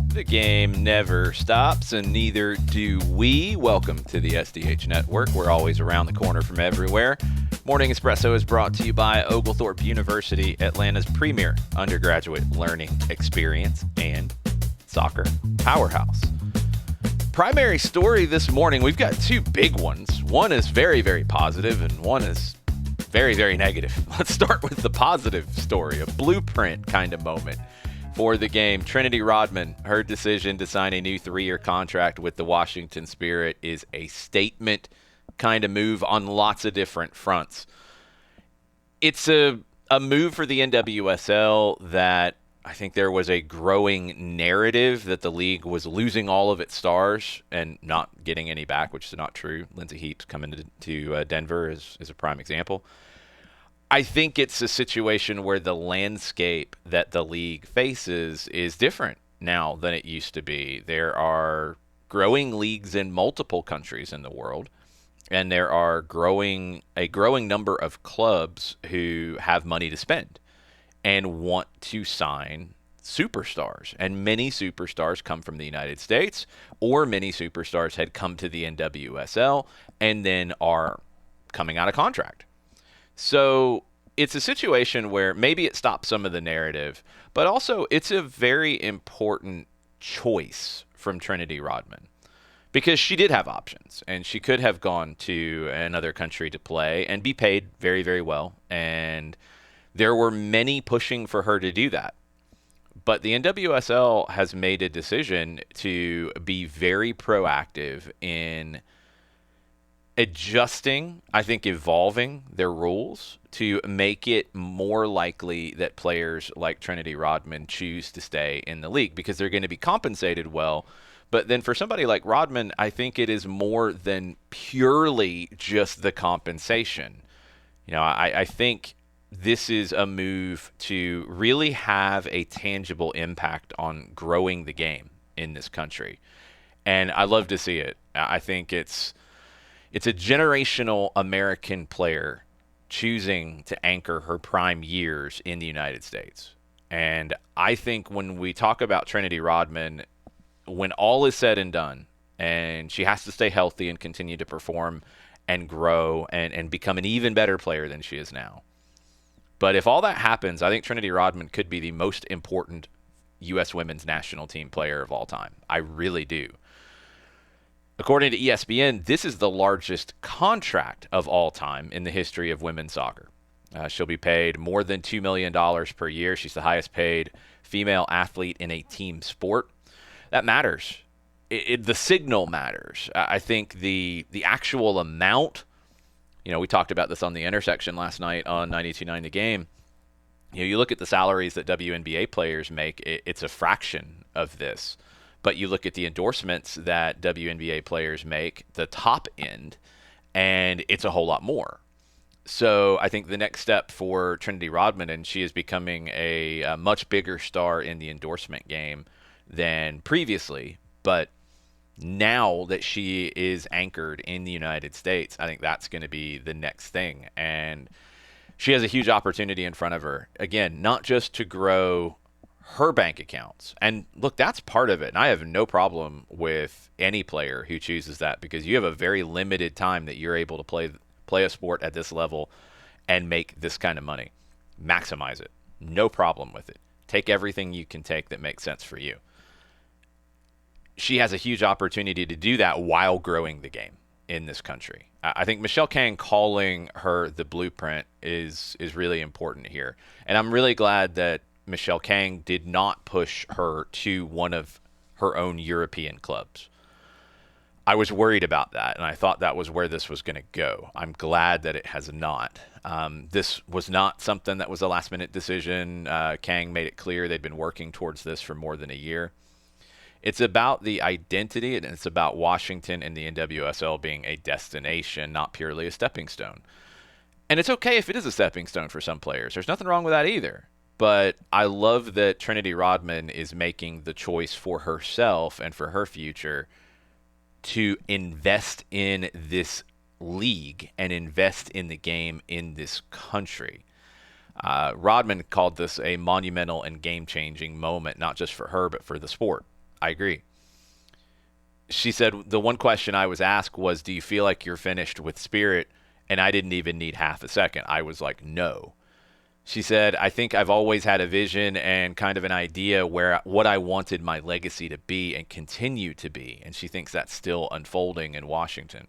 The game never stops, and neither do we. Welcome to the SDH Network. We're always around the corner from everywhere. Morning Espresso is brought to you by Oglethorpe University, Atlanta's premier undergraduate learning experience and soccer powerhouse. Primary story this morning, we've got two big ones. One is very, very positive, and one is very, very negative. Let's start with the positive story, a blueprint kind of moment for the game. Trinity Rodman, her decision to sign a new 3-year contract with the Washington Spirit is a statement kind of move on lots of different fronts. It's a move for the NWSL that I think there was a growing narrative that the league was losing all of its stars and not getting any back, which is not true. Lindsay Heap's coming to Denver is a prime example. I think it's a situation where the landscape that the league faces is different now than it used to be. There are growing leagues in multiple countries in the world, and there are a growing number of clubs who have money to spend and want to sign superstars. And many superstars come from the United States, or many superstars had come to the NWSL and then are coming out of contract. So it's a situation where maybe it stops some of the narrative, but also it's a very important choice from Trinity Rodman because she did have options and she could have gone to another country to play and be paid very, very well. And there were many pushing for her to do that. But the NWSL has made a decision to be very proactive in adjusting, I think evolving their rules to make it more likely that players like Trinity Rodman choose to stay in the league because they're going to be compensated well. But then for somebody like Rodman, I think it is more than purely just the compensation. You know, I think this is a move to really have a tangible impact on growing the game in this country. And I love to see it. I think it's a generational American player choosing to anchor her prime years in the United States. And I think when we talk about Trinity Rodman, when all is said and done, and she has to stay healthy and continue to perform and grow and become an even better player than she is now. But if all that happens, I think Trinity Rodman could be the most important U.S. women's national team player of all time. I really do. According to ESPN, this is the largest contract of all time in the history of women's soccer. She'll be paid more than $2 million per year. She's the highest paid female athlete in a team sport. That matters. The signal matters. I think the actual amount, you know, we talked about this on the intersection last night on 92.9 The Game. You know, you look at the salaries that WNBA players make, it's a fraction of this. But you look at the endorsements that WNBA players make, the top end, and it's a whole lot more. So I think the next step for Trinity Rodman, and she is becoming a much bigger star in the endorsement game than previously, but now that she is anchored in the United States, I think that's going to be the next thing. And she has a huge opportunity in front of her. Again, not just to grow her bank accounts. And look, that's part of it. And I have no problem with any player who chooses that because you have a very limited time that you're able to play a sport at this level and make this kind of money. Maximize it. No problem with it. Take everything you can take that makes sense for you. She has a huge opportunity to do that while growing the game in this country. I think Michelle Kang calling her the blueprint is really important here. And I'm really glad that Michelle Kang did not push her to one of her own European clubs. I was worried about that, and I thought that was where this was going to go. I'm glad that it has not. This was not something that was a last-minute decision. Kang made it clear they'd been working towards this for more than a year. It's about the identity, and it's about Washington and the NWSL being a destination, not purely a stepping stone. And it's okay if it is a stepping stone for some players. There's nothing wrong with that either. But I love that Trinity Rodman is making the choice for herself and for her future to invest in this league and invest in the game in this country. Rodman called this a monumental and game-changing moment, not just for her, but for the sport. I agree. She said the one question I was asked was, do you feel like you're finished with Spirit? And I didn't even need half a second. I was like, no. She said, I think I've always had a vision and kind of an idea where what I wanted my legacy to be and continue to be. And she thinks that's still unfolding in Washington.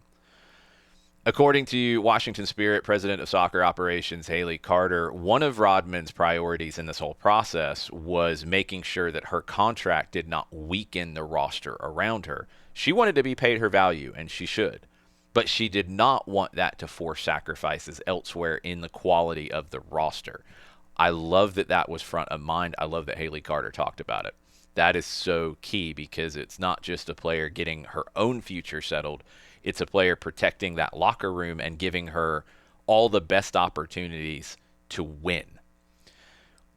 According to Washington Spirit President of Soccer Operations Haley Carter, one of Rodman's priorities in this whole process was making sure that her contract did not weaken the roster around her. She wanted to be paid her value, and she should. But she did not want that to force sacrifices elsewhere in the quality of the roster. I love that that was front of mind. I love that Haley Carter talked about it. That is so key because it's not just a player getting her own future settled. It's a player protecting that locker room and giving her all the best opportunities to win.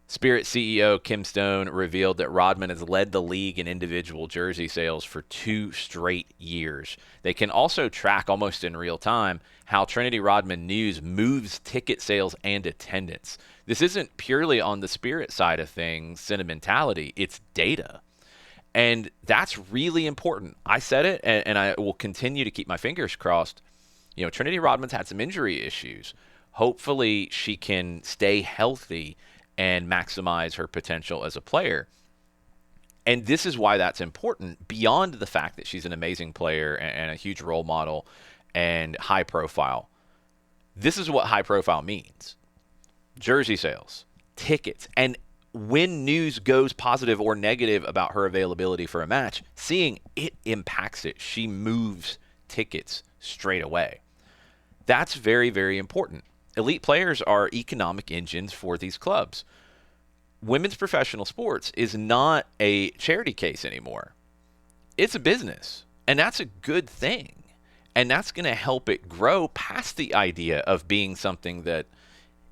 Spirit CEO Kim Stone revealed that Rodman has led the league in individual jersey sales for 2 straight years. They can also track almost in real time how Trinity Rodman News moves ticket sales and attendance. This isn't purely on the Spirit side of things, sentimentality, it's data. And that's really important. I said it, and I will continue to keep my fingers crossed. You know, Trinity Rodman's had some injury issues. Hopefully she can stay healthy and maximize her potential as a player. And this is why that's important, beyond the fact that she's an amazing player and a huge role model and high profile. This is what high profile means. Jersey sales, tickets, and when news goes positive or negative about her availability for a match, seeing it impacts it. She moves tickets straight away. That's very, very important. Elite players are economic engines for these clubs. Women's professional sports is not a charity case anymore. It's a business, and that's a good thing. And that's going to help it grow past the idea of being something that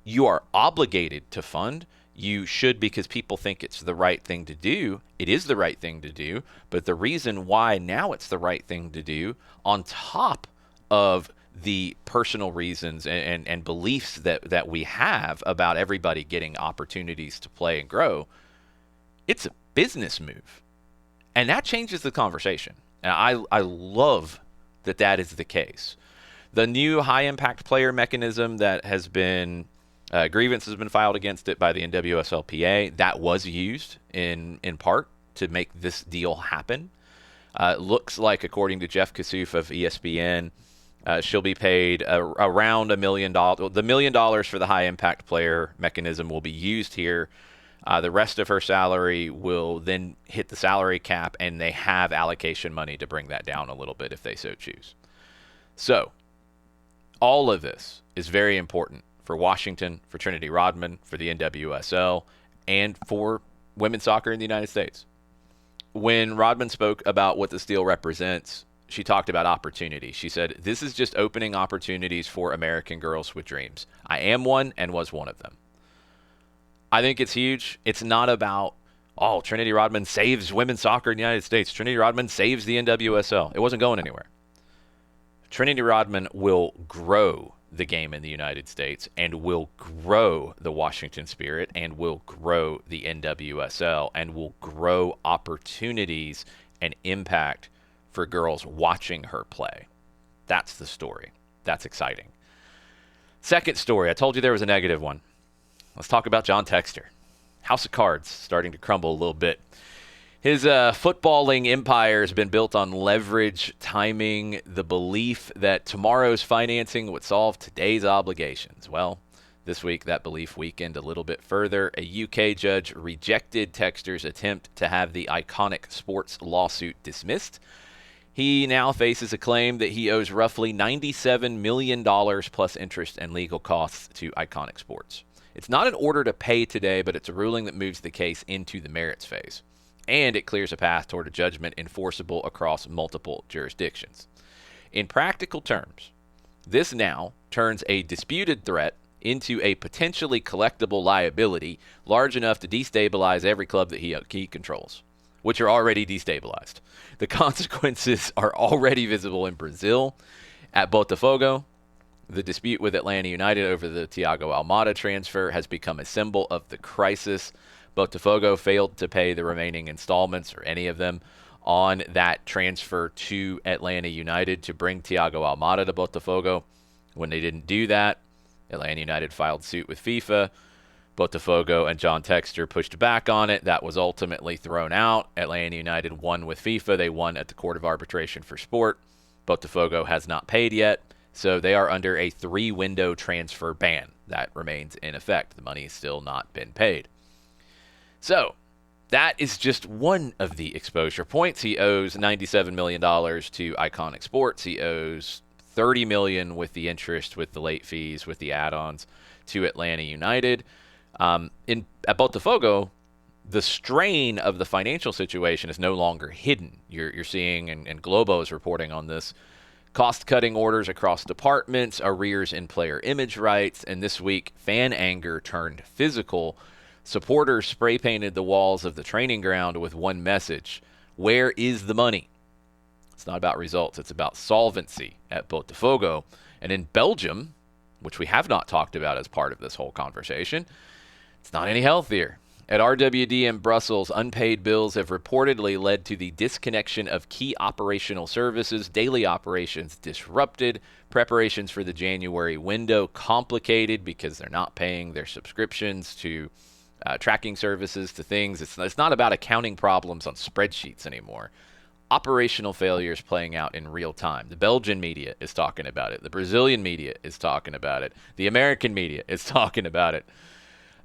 you are obligated to fund. You should because people think it's the right thing to do. It is the right thing to do. But the reason why now it's the right thing to do, on top of the personal reasons and beliefs that we have about everybody getting opportunities to play and grow, it's a business move. And that changes the conversation. And I love that that is the case. The new high-impact player mechanism that has been grievance has been filed against it by the NWSLPA. That was used in part to make this deal happen. Looks like, according to Jeff Kassouf of ESPN, she'll be paid around $1 million. The $1 million for the high-impact player mechanism will be used here. The rest of her salary will then hit the salary cap, and they have allocation money to bring that down a little bit if they so choose. So, all of this is very important for Washington, for Trinity Rodman, for the NWSL, and for women's soccer in the United States. When Rodman spoke about what this deal represents, she talked about opportunity. She said, this is just opening opportunities for American girls with dreams. I am one and was one of them. I think it's huge. It's not about, Trinity Rodman saves women's soccer in the United States. Trinity Rodman saves the NWSL. It wasn't going anywhere. Trinity Rodman will grow the game in the United States and will grow the Washington Spirit and will grow the NWSL and will grow opportunities and impact for girls watching her play. That's the story. That's exciting. Second story. I told you there was a negative one. Let's talk about John Textor. House of cards starting to crumble a little bit. His footballing empire has been built on leverage, timing, the belief that tomorrow's financing would solve today's obligations. Well, this week that belief weakened a little bit further. A UK judge rejected Textor's attempt to have the Iconic Sports lawsuit dismissed. He now faces a claim that he owes roughly $97 million plus interest and legal costs to Iconic Sports. It's not an order to pay today, but it's a ruling that moves the case into the merits phase. And it clears a path toward a judgment enforceable across multiple jurisdictions. In practical terms, this now turns a disputed threat into a potentially collectible liability large enough to destabilize every club that he controls, which are already destabilized. The consequences are already visible in Brazil at Botafogo. The dispute with Atlanta United over the Thiago Almada transfer has become a symbol of the crisis. Botafogo failed to pay the remaining installments, or any of them, on that transfer to Atlanta United to bring Thiago Almada to Botafogo. When they didn't do that, Atlanta United filed suit with FIFA. Botafogo and John Textor pushed back on it. That was ultimately thrown out. Atlanta United won with FIFA. They won at the Court of Arbitration for Sport. Botafogo has not paid yet, so they are under a 3-window transfer ban. That remains in effect. The money has still not been paid. So that is just one of the exposure points. He owes $97 million to Iconic Sports. He owes $30 million with the interest, with the late fees, with the add-ons to Atlanta United. At Botafogo, the strain of the financial situation is no longer hidden. You're seeing, and Globo is reporting on this, cost-cutting orders across departments, arrears in player image rights, and this week, fan anger turned physical. Supporters spray-painted the walls of the training ground with one message: where is the money? It's not about results. It's about solvency at Botafogo. And in Belgium, which we have not talked about as part of this whole conversation, it's not any healthier. At RWD in Brussels, unpaid bills have reportedly led to the disconnection of key operational services, daily operations disrupted, preparations for the January window complicated because they're not paying their subscriptions to tracking services, to things. It's not about accounting problems on spreadsheets anymore. Operational failures playing out in real time. The Belgian media is talking about it. The Brazilian media is talking about it. The American media is talking about it.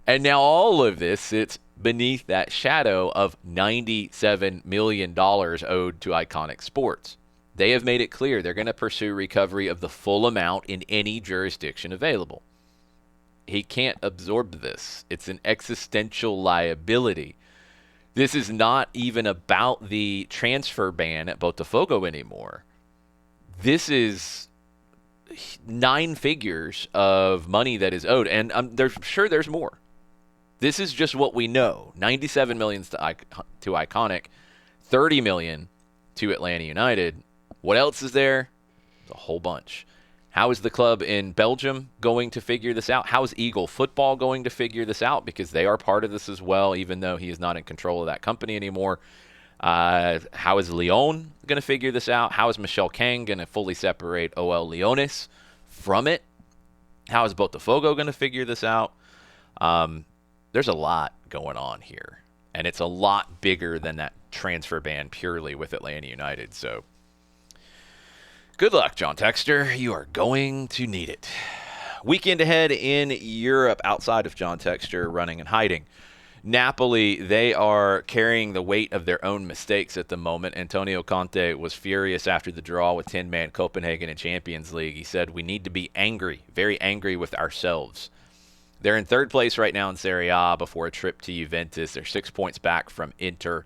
And now all of this sits beneath that shadow of $97 million owed to Iconic Sports. They have made it clear they're going to pursue recovery of the full amount in any jurisdiction available. He can't absorb this. It's an existential liability. This is not even about the transfer ban at Botafogo anymore. This is 9 figures of money that is owed, and I'm sure there's more. This is just what we know. $97 million to Iconic, $30 million to Atlanta United. What else is there? There's a whole bunch. How is the club in Belgium going to figure this out? How is Eagle Football going to figure this out? Because they are part of this as well, even though he is not in control of that company anymore. How is Lyon going to figure this out? How is Michel Kang going to fully separate OL Leones from it? How is Botafogo going to figure this out? There's a lot going on here, and it's a lot bigger than that transfer ban purely with Atlanta United. So good luck, John Textor. You are going to need it. Weekend ahead in Europe outside of John Textor running and hiding. Napoli, they are carrying the weight of their own mistakes at the moment. Antonio Conte was furious after the draw with 10-man Copenhagen in Champions League. He said, we need to be angry, very angry with ourselves. They're in third place right now in Serie A before a trip to Juventus. They're 6 points back from Inter,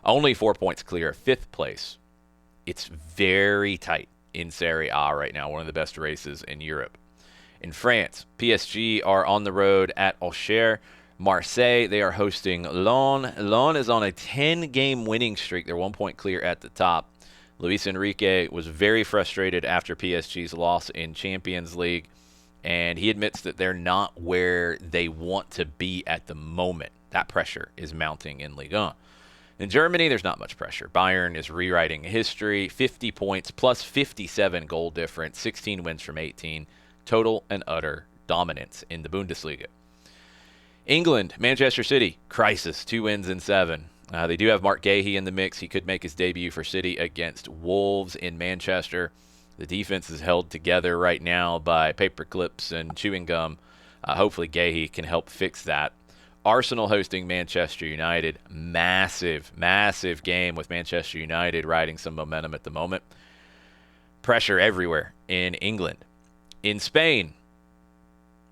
only 4 points clear of fifth place. It's very tight in Serie A right now, one of the best races in Europe. In France, PSG are on the road at Auxerre. Marseille, they are hosting Lyon. Lyon is on a 10-game winning streak. They're 1 point clear at the top. Luis Enrique was very frustrated after PSG's loss in Champions League, and he admits that they're not where they want to be at the moment. That pressure is mounting in Ligue 1. In Germany, there's not much pressure. Bayern is rewriting history, 50 points plus 57 goal difference, 16 wins from 18, total and utter dominance in the Bundesliga. England, Manchester City, crisis, 2 wins in 7. They do have Mark Gahey in the mix. He could make his debut for City against Wolves in Manchester. The defense is held together right now by paper clips and chewing gum. Hopefully Gahey can help fix that. Arsenal hosting Manchester United. Massive, massive game with Manchester United riding some momentum at the moment. Pressure everywhere in England. In Spain,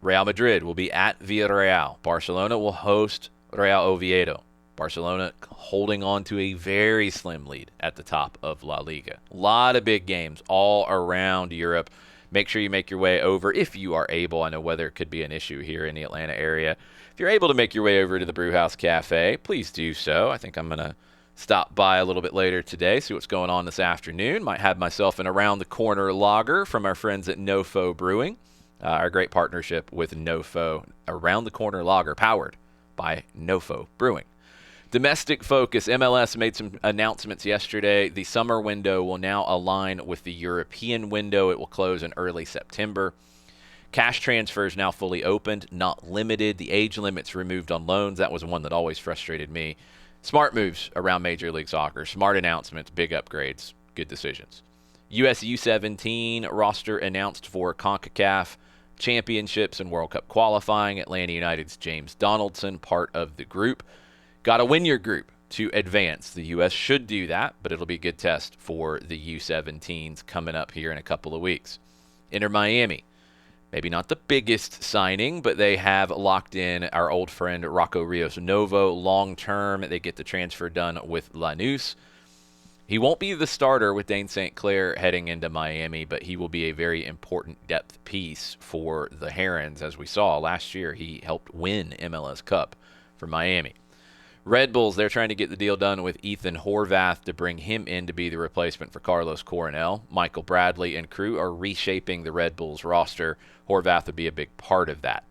Real Madrid will be at Villarreal. Barcelona will host Real Oviedo. Barcelona holding on to a very slim lead at the top of La Liga. A lot of big games all around Europe. Make sure you make your way over if you are able. I know weather could be an issue here in the Atlanta area. If you're able to make your way over to the Brewhouse Cafe, please do so. I think I'm going to stop by a little bit later today, see what's going on this afternoon. Might have myself an Around the Corner lager from our friends at NoFo Brewing. Our great partnership with NoFo, Around the Corner lager, powered by NoFo Brewing. Domestic focus. MLS made some announcements yesterday. The summer window will now align with the European window. It will close in early September. Cash transfers now fully opened, not limited. The age limits removed on loans. That was one that always frustrated me. Smart moves around Major League Soccer. Smart announcements, big upgrades, good decisions. US U17 roster announced for CONCACAF Championships and World Cup qualifying. Atlanta United's James Donaldson, part of the group. Got to win your group to advance. The U.S. should do that, but it'll be a good test for the U17s coming up here in a couple of weeks. Inter Miami, maybe not the biggest signing, but they have locked in our old friend Rocco Rios Novo long term. They get the transfer done with Lanús. He won't be the starter with Dane St. Clair heading into Miami, but he will be a very important depth piece for the Herons. As we saw last year, he helped win MLS Cup for Miami. Red Bulls, they're trying to get the deal done with Ethan Horvath to bring him in to be the replacement for Carlos Coronel. Michael Bradley and crew are reshaping the Red Bulls roster. Horvath would be a big part of that.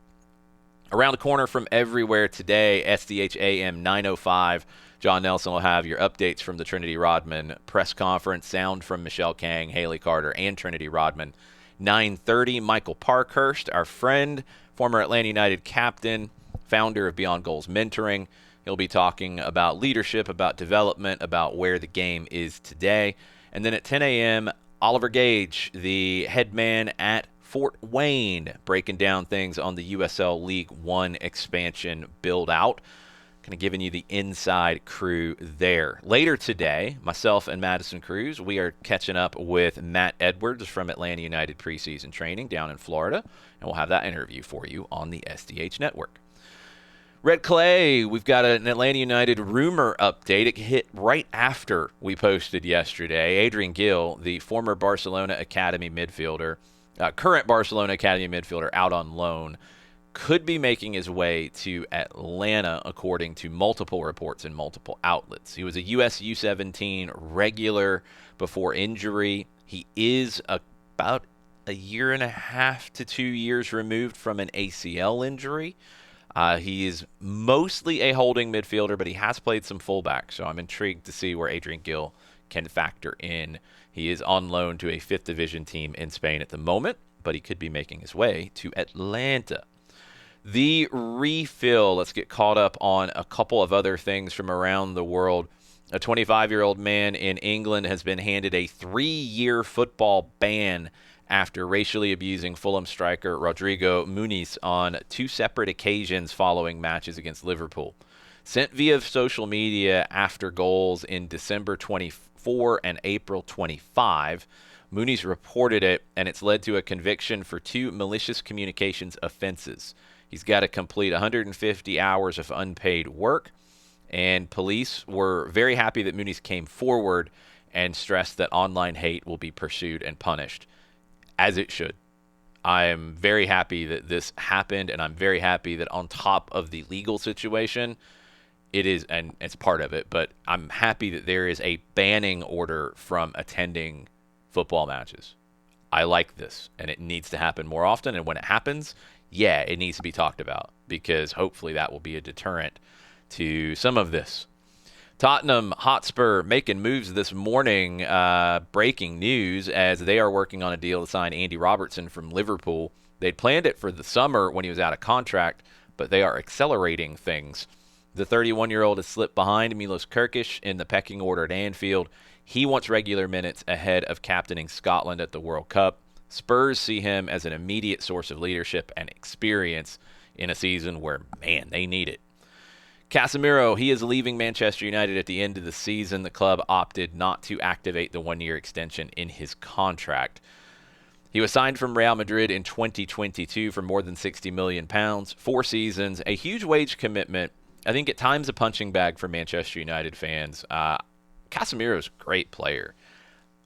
Around the corner from everywhere today, SDH AM 905. John Nelson will have your updates from the Trinity Rodman press conference. Sound from Michelle Kang, Haley Carter, and Trinity Rodman. 9:30, Michael Parkhurst, our friend, former Atlanta United captain, founder of Beyond Goals Mentoring. He'll be talking about leadership, about development, about where the game is today. And then at 10 a.m., Oliver Gage, the head man at Fort Wayne, breaking down things on the USL League One expansion build-out. Kind of giving you the inside crew there. Later today, myself and Madison Cruz, we are catching up with Matt Edwards from Atlanta United preseason training down in Florida, and we'll have that interview for you on the SDH Network. Red Clay, we've got an Atlanta United rumor update. It hit right after we posted yesterday. Adrian Gill, the former Barcelona Academy midfielder, current Barcelona Academy midfielder out on loan, could be making his way to Atlanta, according to multiple reports in multiple outlets. He was a US U17 regular before injury. He is about a year and a half to 2 years removed from an ACL injury. He is mostly a holding midfielder, but he has played some fullback, so I'm intrigued to see where Adrian Gill can factor in. He is on loan to a 5th Division team in Spain at the moment, but he could be making his way to Atlanta. The refill, let's get caught up on a couple of other things from around the world. A 25-year-old man in England has been handed a 3-year football ban after racially abusing Fulham striker Rodrigo Muniz on 2 separate occasions following matches against Liverpool. Sent via social media after goals in December 24 and April 25, Muniz reported it, and it's led to a conviction for 2 malicious communications offenses. He's got to complete 150 hours of unpaid work, and police were very happy that Muniz came forward and stressed that online hate will be pursued and punished. As it should. I am very happy that this happened, and I'm very happy that on top of the legal situation, it is, and it's part of it, but I'm happy that there is a banning order from attending football matches. I like this, and it needs to happen more often, and when it happens, yeah, it needs to be talked about, because hopefully that will be a deterrent to some of this. Tottenham Hotspur making moves this morning, breaking news, as they are working on a deal to sign Andy Robertson from Liverpool. They'd planned it for the summer when he was out of contract, but they are accelerating things. The 31-year-old has slipped behind Milos Kerkic in the pecking order at Anfield. He wants regular minutes ahead of captaining Scotland at the World Cup. Spurs see him as an immediate source of leadership and experience in a season where, man, they need it. Casemiro, he is leaving Manchester United at the end of the season. The club opted not to activate the 1-year extension in his contract. He was signed from Real Madrid in 2022 for more than £60 million, 4 seasons, a huge wage commitment. I think at times a punching bag for Manchester United fans. Casemiro's a great player.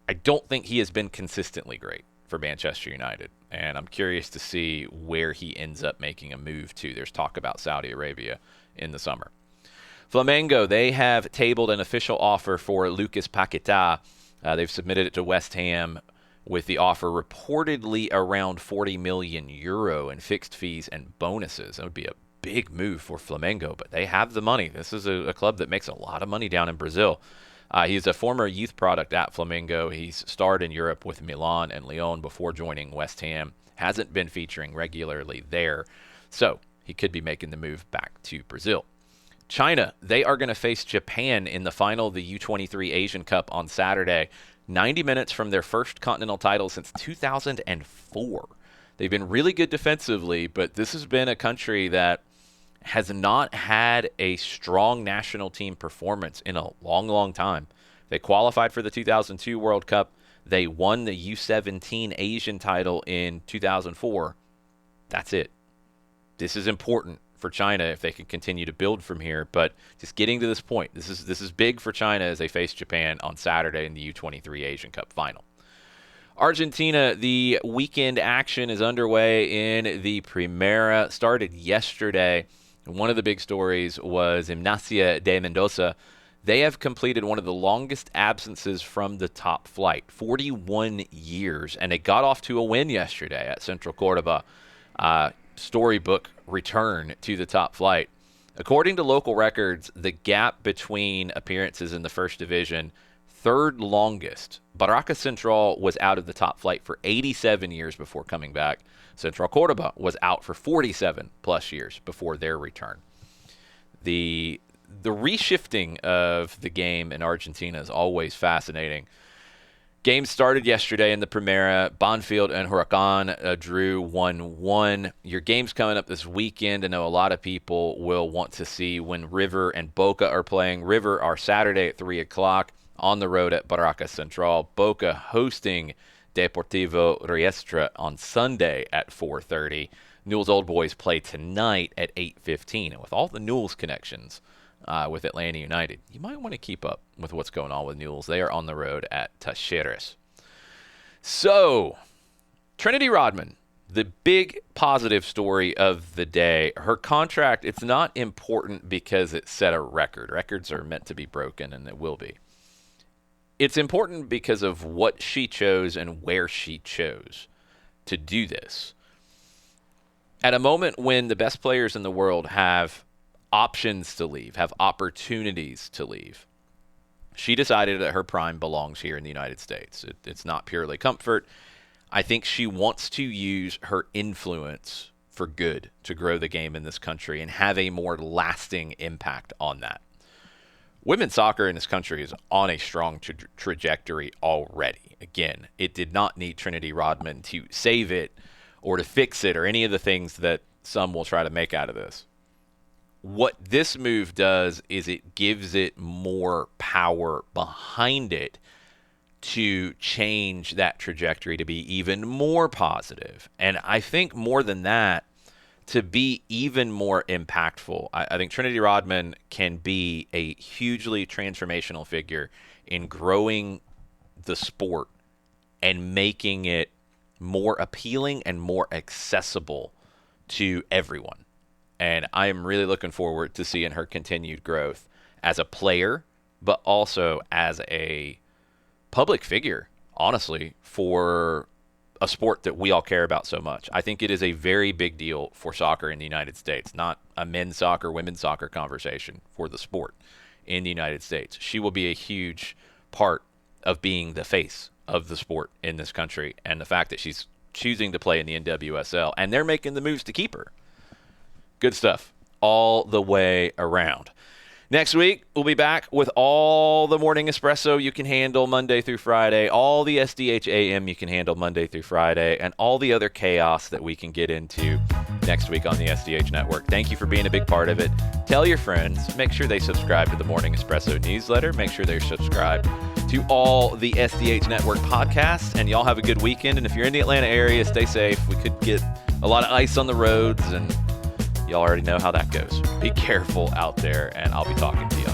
I don't think he has been consistently great for Manchester United, and I'm curious to see where he ends up making a move to. There's talk about Saudi Arabia in the summer. Flamengo, they have tabled an official offer for Lucas Paquetá. They've submitted it to West Ham with the offer reportedly around €40 million in fixed fees and bonuses. That would be a big move for Flamengo, but they have the money. This is a club that makes a lot of money down in Brazil. He's a former youth product at Flamengo. He's starred in Europe with Milan and Lyon before joining West Ham. Hasn't been featuring regularly there, so he could be making the move back to Brazil. China, they are going to face Japan in the final of the U23 Asian Cup on Saturday, 90 minutes from their first continental title since 2004. They've been really good defensively, but this has been a country that has not had a strong national team performance in a long, long time. They qualified for the 2002 World Cup. They won the U17 Asian title in 2004. That's it. This is important for China if they can continue to build from here, but just getting to this point, this is big for China as they face Japan on Saturday in the U23 Asian Cup final. Argentina, the weekend action is underway in the Primera. Started yesterday. One of the big stories was Gimnasia de Mendoza. They have completed one of the longest absences from the top flight, 41 years, and they got off to a win yesterday at Central Córdoba. Storybook return to the top flight. According to local records, the gap between appearances in the first division, third longest. Barraca Central was out of the top flight for 87 years before coming back. Central Córdoba was out for 47 plus years before their return. The reshifting of the game in Argentina is always fascinating. Game started yesterday in the Primera. Banfield and Huracan drew 1-1. Your game's coming up this weekend. I know a lot of people will want to see when River and Boca are playing. River are Saturday at 3 o'clock on the road at Barraca Central. Boca hosting Deportivo Riestra on Sunday at 4:30. Newell's Old Boys play tonight at 8:15. And with all the Newell's connections with Atlanta United, you might want to keep up with what's going on with Newell's. They are on the road at Talleres. So, Trinity Rodman, the big positive story of the day. Her contract, it's not important because it set a record. Records are meant to be broken, and it will be. It's important because of what she chose and where she chose to do this. At a moment when the best players in the world have options to leave, have opportunities to leave, she decided that her prime belongs here in the United States. It's not purely comfort. I think she wants to use her influence for good to grow the game in this country and have a more lasting impact on that. Women's soccer in this country is on a strong trajectory already. Again, it did not need Trinity Rodman to save it or to fix it or any of the things that some will try to make out of this. What this move does is it gives it more power behind it to change that trajectory to be even more positive. And I think more than that, to be even more impactful, I think Trinity Rodman can be a hugely transformational figure in growing the sport and making it more appealing and more accessible to everyone. And I am really looking forward to seeing her continued growth as a player, but also as a public figure, honestly, for a sport that we all care about so much. I think it is a very big deal for soccer in the United States, not a men's soccer, women's soccer conversation for the sport in the United States. She will be a huge part of being the face of the sport in this country, and the fact that she's choosing to play in the NWSL, and they're making the moves to keep her. Good stuff all the way around. Next week, we'll be back with all the morning espresso you can handle Monday through Friday, all the SDH AM you can handle Monday through Friday, and all the other chaos that we can get into next week on the SDH Network. Thank you for being a big part of it. Tell your friends. Make sure they subscribe to the Morning Espresso newsletter. Make sure they're subscribed to all the SDH Network podcasts, and y'all have a good weekend. And if you're in the Atlanta area, stay safe. We could get a lot of ice on the roads, and y'all already know how that goes. Be careful out there, and I'll be talking to you